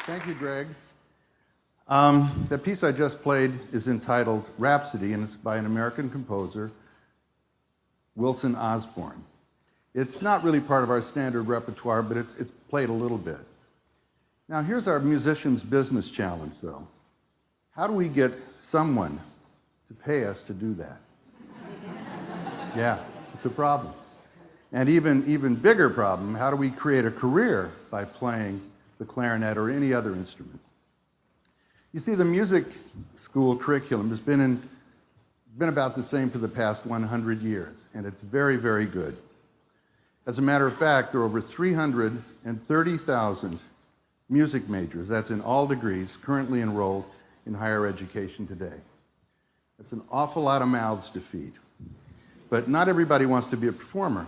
Thank you, Greg. The piece I just played is entitled Rhapsody, and it's by an American composer, Wilson Osborne. It's not really part of our standard repertoire, but it's played a little bit. Now, here's our musician's business challenge, though. How do we get someone to pay us to do that? Yeah, it's a problem. And even bigger problem, how do we create a career by playing the clarinet or any other instrument? You see, the music school curriculum has been about the same for the past 100 years, and it's very, very good. As a matter of fact, there are over 330,000 music majors, that's in all degrees, currently enrolled in higher education today. That's an awful lot of mouths to feed. But not everybody wants to be a performer.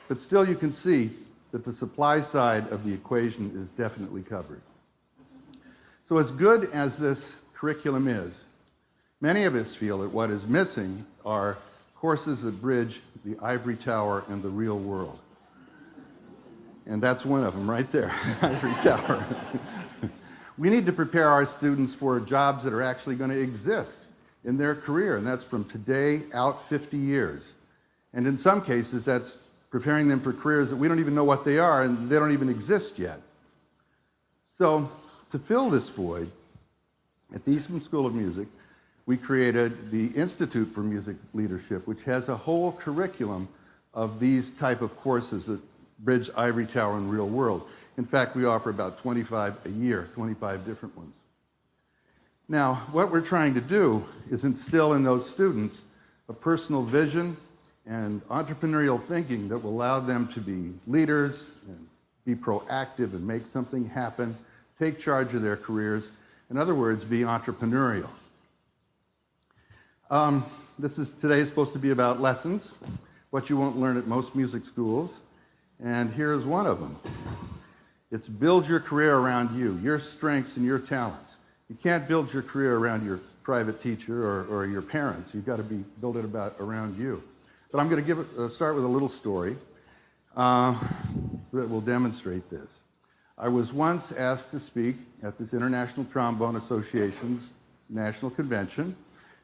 But still, you can see that the supply side of the equation is definitely covered. So as good as this curriculum is, many of us feel that what is missing are courses that bridge the Ivory Tower and the real world. And that's one of them right there, Ivory Tower. We need to prepare our students for jobs that are actually going to exist in their career, and that's from today out 50 years. And in some cases, that's preparing them for careers that we don't even know what they are, and they don't even exist yet. So, to fill this void, at the Eastman School of Music, we created the Institute for Music Leadership, which has a whole curriculum of these type of courses that bridge Ivory Tower and real world. In fact, we offer about 25 a year, 25 different ones. Now, what we're trying to do is instill in those students a personal vision and entrepreneurial thinking that will allow them to be leaders and be proactive and make something happen, take charge of their careers. In other words, be entrepreneurial. Today is supposed to be about lessons, what you won't learn at most music schools, and here's one of them. It's build your career around you, your strengths and your talents. You can't build your career around your private teacher or your parents. You've got to build it around you. But I'm going to start with a little story that will demonstrate this. I was once asked to speak at this International Trombone Association's national convention.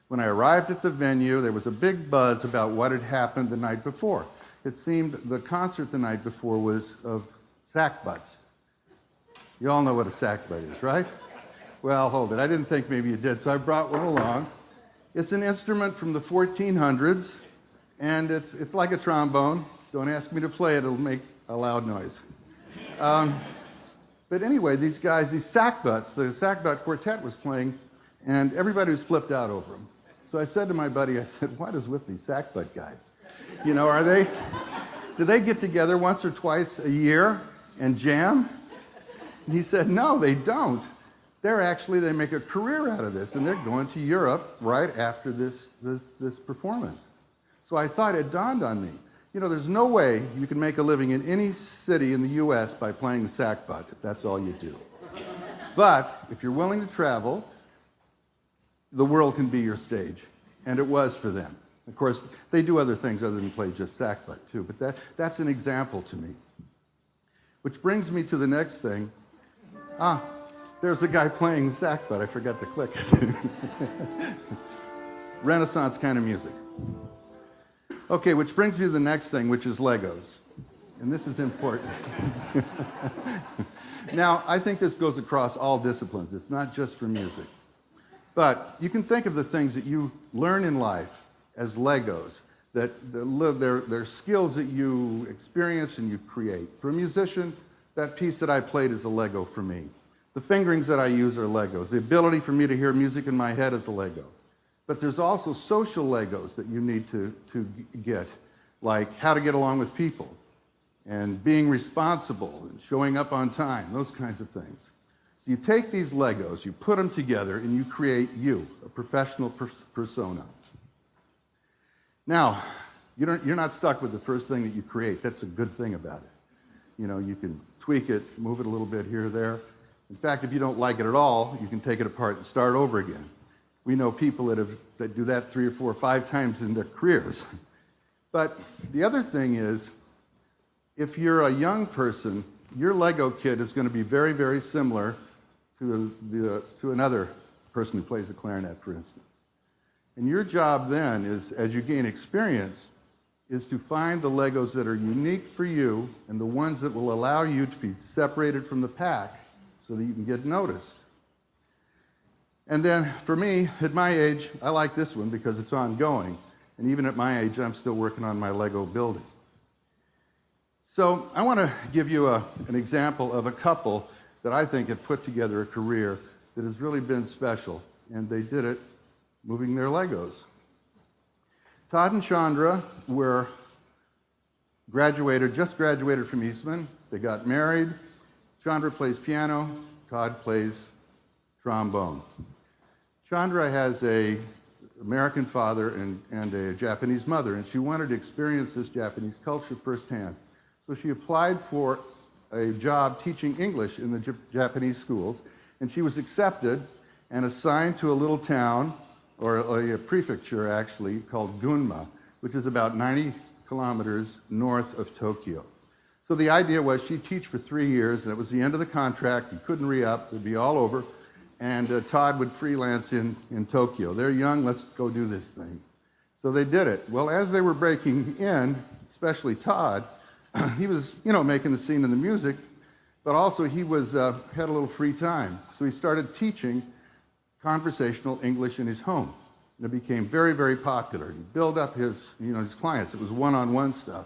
When I arrived at the venue, there was a big buzz about what had happened the night before. It seemed the concert the night before was of sackbuts. You all know what a sackbut is, right? Well, hold it. I didn't think maybe you did, so I brought one along. It's an instrument from the 1400s, and it's like a trombone. Don't ask me to play it. It'll make a loud noise. But anyway, these guys, these sackbuts, the sackbut quartet was playing, and everybody was flipped out over them. So I said to my buddy, I said, what is with these sackbut guys? You know, do they get together once or twice a year and jam? And he said, no, they don't. They make a career out of this, and they're going to Europe right after this performance. So I thought, it dawned on me, you know, there's no way you can make a living in any city in the U.S. by playing the sackbut, if that's all you do. But if you're willing to travel, the world can be your stage, and it was for them. Of course, they do other things other than play just sackbut, too, but that's an example to me. Which brings me to the next thing. There's the guy playing the sackbut. I forgot to click it. Renaissance kind of music. Okay, which brings me to the next thing, which is Legos. And this is important. Now, I think this goes across all disciplines. It's not just for music. But you can think of the things that you learn in life as Legos, that they're skills that you experience and you create. For a musician, that piece that I played is a Lego for me. The fingerings that I use are Legos. The ability for me to hear music in my head is a Lego. But there's also social Legos that you need to get, like how to get along with people, and being responsible, and showing up on time, those kinds of things. So you take these Legos, you put them together, and you create you, a professional persona. Now, you're not stuck with the first thing that you create. That's a good thing about it. You know, you can tweak it, move it a little bit here or there. In fact, if you don't like it at all, you can take it apart and start over again. We know people that do that 3 or 4 or 5 times in their careers. But the other thing is, if you're a young person, your Lego kit is going to be very, very similar to another person who plays the clarinet, for instance. And your job then is, as you gain experience, is to find the Legos that are unique for you and the ones that will allow you to be separated from the pack so that you can get noticed. And then for me, at my age, I like this one because it's ongoing. And even at my age, I'm still working on my Lego building. So I want to give you an example of a couple that I think have put together a career that has really been special. And they did it moving their Legos. Todd and Chandra were just graduated from Eastman. They got married. Chandra plays piano. Todd plays trombone. Chandra has an American father and a Japanese mother, and she wanted to experience this Japanese culture firsthand. So she applied for a job teaching English in the Japanese schools, and she was accepted and assigned to a little town, or a prefecture actually, called Gunma, which is about 90 kilometers north of Tokyo. So the idea was she'd teach for 3 years, and it was the end of the contract. You couldn't re-up. It would be all over. And Todd would freelance in Tokyo. They're young. Let's go do this thing. So they did it. Well, as they were breaking in, especially Todd, he was, making the scene in the music, but also he had a little free time. So he started teaching conversational English in his home. And it became very, very popular. He built up his clients. It was one-on-one stuff.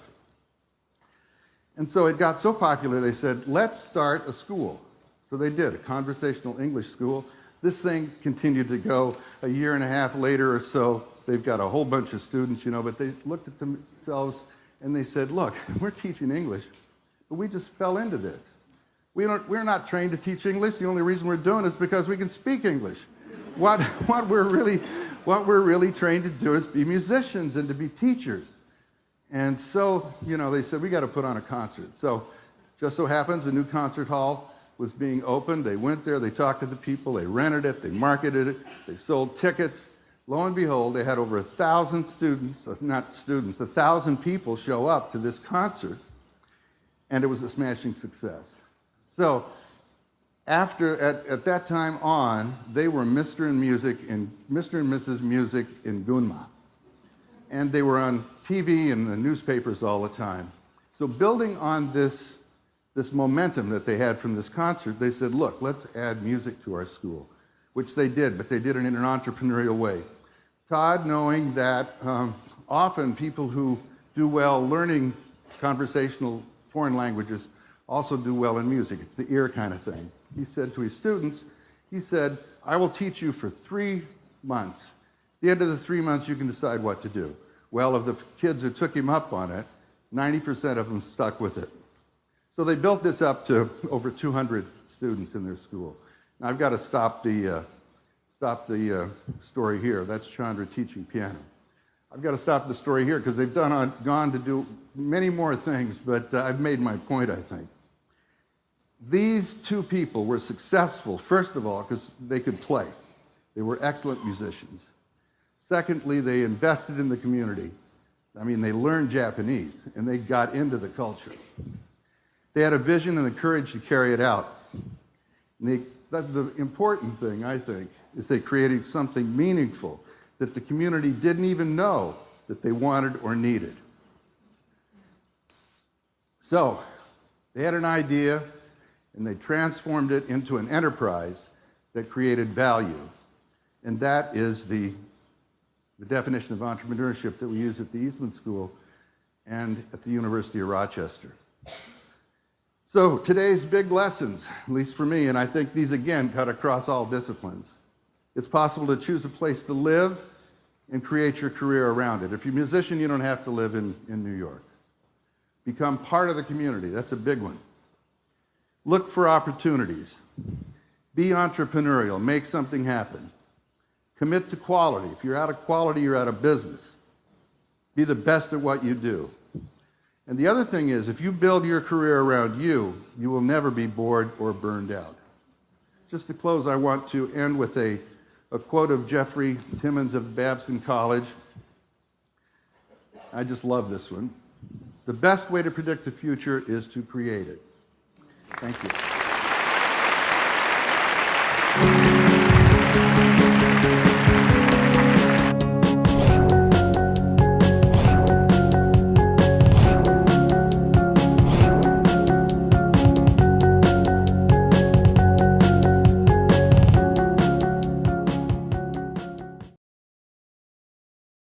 And so it got so popular, they said, let's start a school. So they did, a conversational English school. This thing continued to go a year and a half later or so. They've got a whole bunch of students, but they looked at themselves and they said, look, we're teaching English, but we just fell into this. We're not trained to teach English. The only reason we're doing it is because we can speak English. What we're really trained to do is be musicians and to be teachers. And so, they said, we got to put on a concert. So just so happens a new concert hall was being opened. They went there, they talked to the people, they rented it, they marketed it, they sold tickets. Lo and behold, they had over 1,000 1,000 people show up to this concert, and it was a smashing success. So at that time on, they were Mr. and Mrs. Music in Gunma. And they were on TV and the newspapers all the time. So building on this momentum that they had from this concert, they said, look, let's add music to our school, which they did, but they did it in an entrepreneurial way. Todd, knowing that often people who do well learning conversational foreign languages also do well in music. It's the ear kind of thing. He said to his students, I will teach you for 3 months. At the end of the 3 months, you can decide what to do. Well, of the kids who took him up on it, 90% of them stuck with it. So they built this up to over 200 students in their school. Now, I've got to stop the story here. That's Chandra teaching piano. I've got to stop the story here because they've gone to do many more things, but I've made my point, I think. These two people were successful, first of all, because they could play. They were excellent musicians. Secondly, they invested in the community. They learned Japanese, and they got into the culture. They had a vision and the courage to carry it out. That's the important thing, I think, is they created something meaningful that the community didn't even know that they wanted or needed. So they had an idea, and they transformed it into an enterprise that created value. And that is the definition of entrepreneurship that we use at the Eastman School and at the University of Rochester. So today's big lessons, at least for me, and I think these again cut across all disciplines. It's possible to choose a place to live and create your career around it. If you're a musician, you don't have to live in New York. Become part of the community. That's a big one. Look for opportunities. Be entrepreneurial. Make something happen. Commit to quality. If you're out of quality, you're out of business. Be the best at what you do. And the other thing is, if you build your career around you, you will never be bored or burned out. Just to close, I want to end with a quote of Jeffrey Timmons of Babson College. I just love this one. The best way to predict the future is to create it. Thank you.